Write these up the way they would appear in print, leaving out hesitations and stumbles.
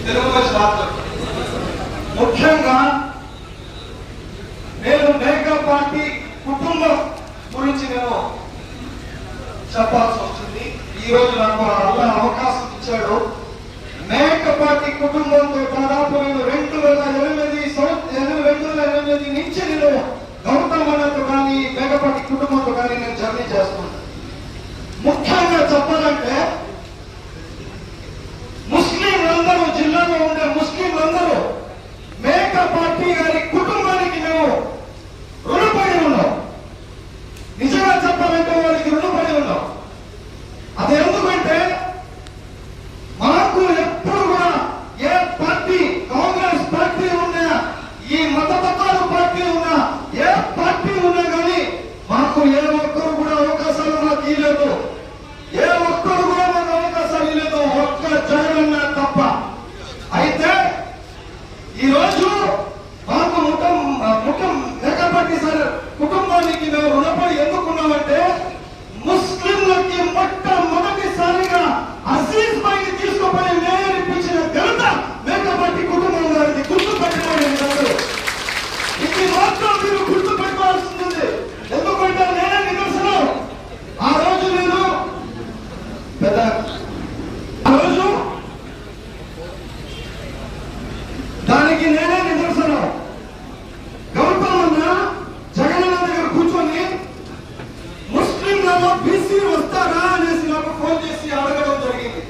తెలుగులో మాట్లాడతాను. ముఖ్యంగా నేను మేఘా పార్టీ కుటుంబం గురించి నేను చెప్పాల్సి వస్తుంది. ఈ రోజు నాకు అలా అవకాశం ఇచ్చాడు. మేకపాటి కుటుంబంతో దాదాపు నేను 2008 నుంచి నేను గౌతమ్ అన్నతో కానీ మేకపాటి కుటుంబంతో కానీ నేను జర్నీ చేస్తున్నాను. ముఖ్యంగా చెప్పాలంటే ముస్లింలందరూ, జిల్లాలో ఉండే ముస్లింలందరూ మేకపాటి గారి కుటుంబానికి మేము రుణపడి ఉన్నాం. నిజంగా చెప్పాలంటే వారికి రుణపడి ఉన్నాం. అది ఎందుకంటే మాకు ఎప్పుడు కూడా ఏ పార్టీ, కాంగ్రెస్ పార్టీ ఉన్నా, ఈ మతపతాల పార్టీ ఉన్నా, ఏ పార్టీ ఉన్నా కానీ మాకు ఏ ఒక్కరు కూడా అవకాశాలు మాకు ఇవ్వలేదు. ఏ ఒక్కరు కూడా మాకు అవకాశాలు ఇవ్వలేదు, ఒక్క జగనన్న తప్ప. అయితే ఈరోజు మాకు మేకపాటి సార్ కుటుంబానికి మేము రుణపడి ఎందుకున్నామంటే ముస్లింలకి మొట్టమొదటిసారిగా అజీజ్ భాయ్ని తీసుకుపోయి నేర్పించిన ఘనత మేకపాటి కుటుంబం గారిని గుర్తుపెట్టుకోండి. ఇది మాత్రం మీరు గుర్తుపెట్టుకోవాల్సింది. ఎందుకంటే నేనే నిదర్శనం. ఆ రోజు నేను దానికి నేనే నిదర్శనం. గౌతమ్ అన్న జగనన్న దగ్గర కూర్చొని ముస్లింలలో బీసీ వస్తారా అనేసి నాకు ఫోన్ చేసి అడగడం జరిగింది.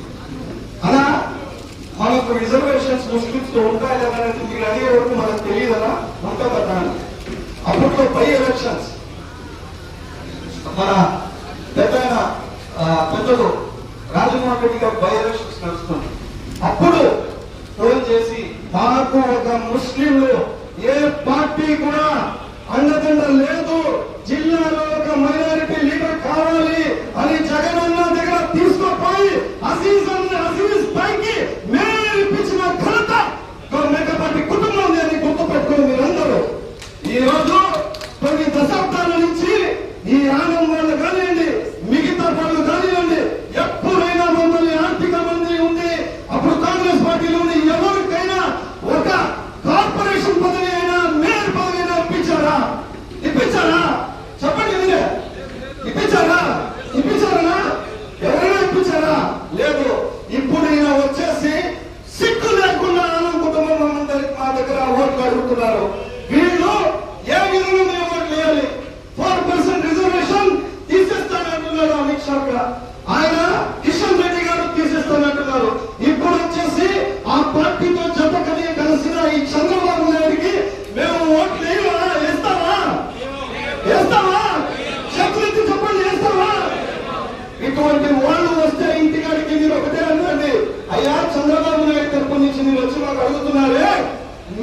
అలా మనకు రిజర్వేషన్స్ ముస్లింస్ లో ఉంటాయి లేదా మీరు అడిగే వరకు మనకు తెలియదనా, ఉంటుందా? అప్పట్లో బై ఎలక్షన్స్ మన పెద్దలు రాజమోహన్ రెడ్డి గారు బై ఎలక్షన్స్ నడుస్తుంది. అప్పుడు ఫోన్ చేసి మాకు ఒక ముస్లింలు ఏ పార్టీ కూడా అండదండ లేదు, జిల్లాలో ఒక మైనారిటీ లీడర్ కావాలి అని జగనన్న దగ్గర తీసుకుపోయి అజీజ్ భాయ్కి నేర్పించిన ఘనత మేకపాటి కుటుంబం అని గుర్తుపెట్టుకుని మీరందరూ ఈ రోజు కొన్ని దశాబ్దాల నుంచి ఈ ఆనం వాళ్ళు కానివ్వండి, మిగతా వాళ్ళు కానివ్వండి, ఎప్పుడైనా మమ్మల్ని ఆర్థిక మంత్రి ఉంది, అప్పుడు కాంగ్రెస్ పార్టీలో ఉంది, ఎవరికైనా ఒక కార్పొరేషన్ పదవి అయినా మేయర్ పదవి అయినా ఇప్పించారా? చెప్పండి. మీరే ఇప్పించారా? ఎవరైనా ఇప్పించారా? లేదు. ఇప్పుడు ఈయన వచ్చేసి సిగ్గు లేకుండా ఆనం కుటుంబం మా దగ్గర ఓట్లు అడుగుతున్నారు. వీళ్ళు ఏ విధంగా మేము ఓట్లు వేయాలి? 4% రిజర్వేషన్ తీసేస్తానంటున్నారు అమిత్ షా గారు. ఆయన కిషన్ రెడ్డి గారు తీసేస్తానంటున్నారు. ఇప్పుడు వచ్చేసి ఆ పార్టీతో జత కలిసిన ఈ చంద్రబాబు నాయుడికి మేము ఓట్లు వేస్తావా? శక్తి చెప్పండి, వేస్తావా? ఇటువంటి వాళ్ళు వస్తే ఇంటికాడికి మీరు ఒకటే అనండి, అయ్యా చంద్రబాబు నాయుడు తరపు నుంచి మీరు వచ్చి మాకు అడుగుతున్నారే,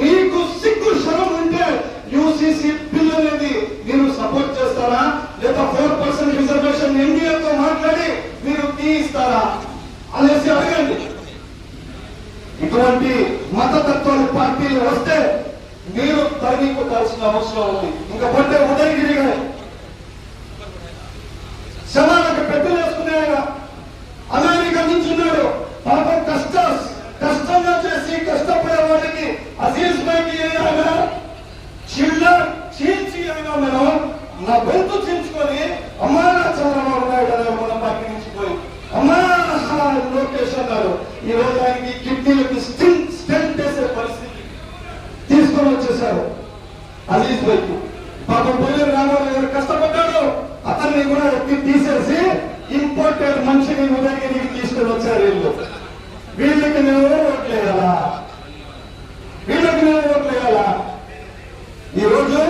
మీకు సిగ్గు శరం ఉంటే యూసీసీ బిల్ అనేది మీరు సపోర్ట్ చేస్తారా, లేదా 4% రిజర్వేషన్ ఎన్డీఏతో మాట్లాడి మీరు తీయిస్తారా అనేసి అడగండి. ఇటువంటి మతతత్వాల పార్టీలు వస్తే మీరు తరిగి కొట్టాల్సిన అవసరం ఉంది. ఇంకా పట్టే ఉదయగిరి గారు శవాలకు పెద్దలు వేసుకునేగా అమెరికా నుంచి ఉన్నాడు. పాపం కష్టంగా చేసి కష్టపడే వాడికి అజీజ్ భాయ్కి అయినా చీల్చి అయినా మనం నా గొంతు చీల్చుకొని అమ్మా చంద్రబాబు నాయుడు అనే మన పార్టీ నుంచి పోయి అమ్మా లోకేష్ అన్నారు. ఈ రోజు ఆయనకి కిడ్నీలకి స్టెంట్ వేసే పరిస్థితి తీసుకొని వచ్చేసారు అజీజ్ భాయ్కి. పాపం పోలేరు రామారావు గారు కష్టపడ్డాడు, అతన్ని కూడా తీసేసి ఇంపోర్టెడ్ మనిషిని ఉదయగిరికి తీసుకొని వచ్చారు. వీళ్ళకి మేము ఓట్లేయాలా? ఈరోజు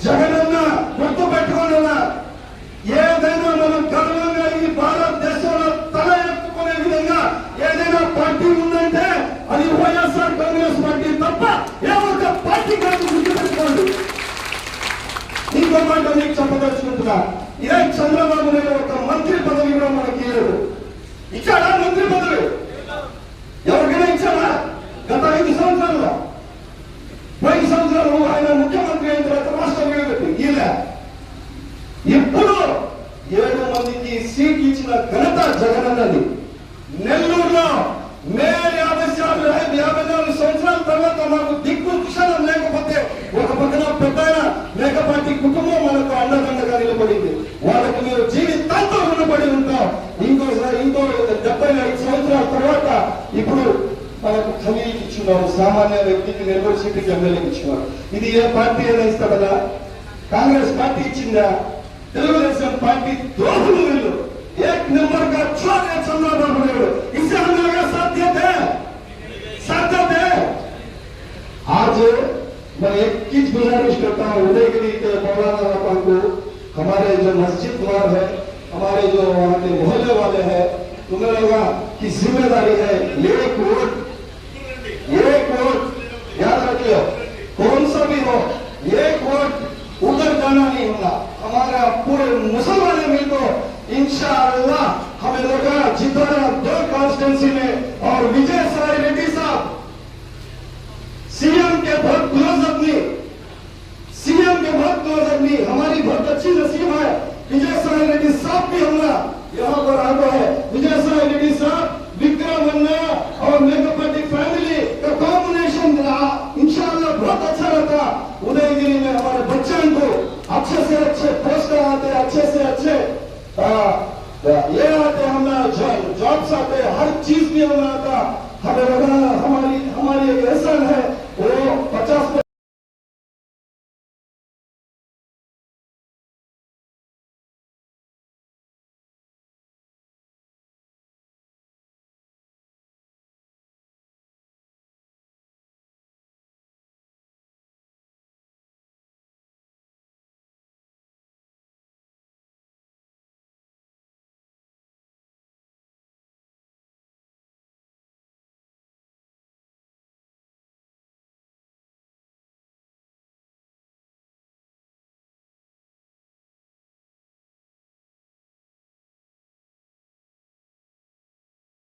జగనన్న గుర్తు పెట్టుకున్నా, ఏదైనా మనం గర్వంగా ఈ భారతదేశంలో తల ఎత్తుకునే విధంగా ఏదైనా పార్టీ ఉందంటే అది వైఎస్ఆర్ కాంగ్రెస్ పార్టీ తప్ప ఏ ఒక్క పార్టీ కాదు. గుర్తుపెట్టుకోండి. ఇంకో మాట మీకు చెప్పదలుచుకుంటున్నా, ఇదే చంద్రబాబు నాయుడు ఒక మంత్రి పదవి కూడా మనకి ఇచ్చాడా? మంత్రి పదవి ఎవరికైనా ఇచ్చాడా? గత 5 సంవత్సరాల్లో 5 సంవత్సరాలు ఆయన ముఖ్యమంత్రి అయిన తర్వాత రాష్ట్ర విడిపెట్టి ఇలా ఇప్పుడు 7 మందికి సీట్ ఇచ్చిన ఘనత జగనన్నది. నెల్లూరులో మే 56 వాళ్ళు 54 సంవత్సరాల తర్వాత మాకు దిక్కు క్షణం లేకపోతే ఒక పక్కన పెద్ద మేకపాటి కుటుంబం మనకు అండదండగా నిలబడింది. వాళ్ళకి మీరు జీవితాంతం రుణపడి ఉంటాం. ఇంకో 75 సంవత్సరాల తర్వాత ఇప్పుడు మనకు ఖలీకి ఇచ్చున్నారు, సామాన్య వ్యక్తికి నెల్లూరు సిటీకి ఎమ్మెల్యేకి ఇచ్చున్నారు. ఇది ఏ పార్టీ అయినా ఇస్తారా? కాంగ్రెస్ పార్టీ ఇచ్చిందా? తెలుగుదేశం పార్టీ ద్రోహులు వీళ్ళు. एक नंबर का चोर है चंद्रबाबू नायडू. इसे हम लोग का साथ देते हैं. आज मैं एक चीज गुजारिश करता हूँ उदयगिरी के मौलाना अपन को, हमारे जो मस्जिद द्वार है, हमारे जो वहाँ के मोहल्ले वाले हैं, तुम्हें लगा कि जिम्मेदारी है एक वोट याद रखियो, कौन सा भी हो, एक वोट उधर जाना नहीं होगा. हमारे पूरे मुसलमान मिलकर इंशाअल्लाह हमें लगा जितना 2 कॉन्स्टिट्यूंसी में और विजय साई रेड्डी साहब सीएम के बहुत क्लोज आदमी, हमारी बहुत अच्छी नसीब है. विजय साई रेड्डी साहब भी हमला यहाँ पर आगे है. विजय साई रेड्डी साहब, विक्रम अन्ना और मेघापाटी फैमिली का कॉम्बिनेशन इंशाअल्लाह बहुत अच्छा रहता. उदयगिरी में हमारे बच्चों को अच्छे से अच्छे पोस्टर आते, अच्छे से अच्छे ये आते, हमें जॉब्स आते, हर चीज भी हमें आता. हमें लगा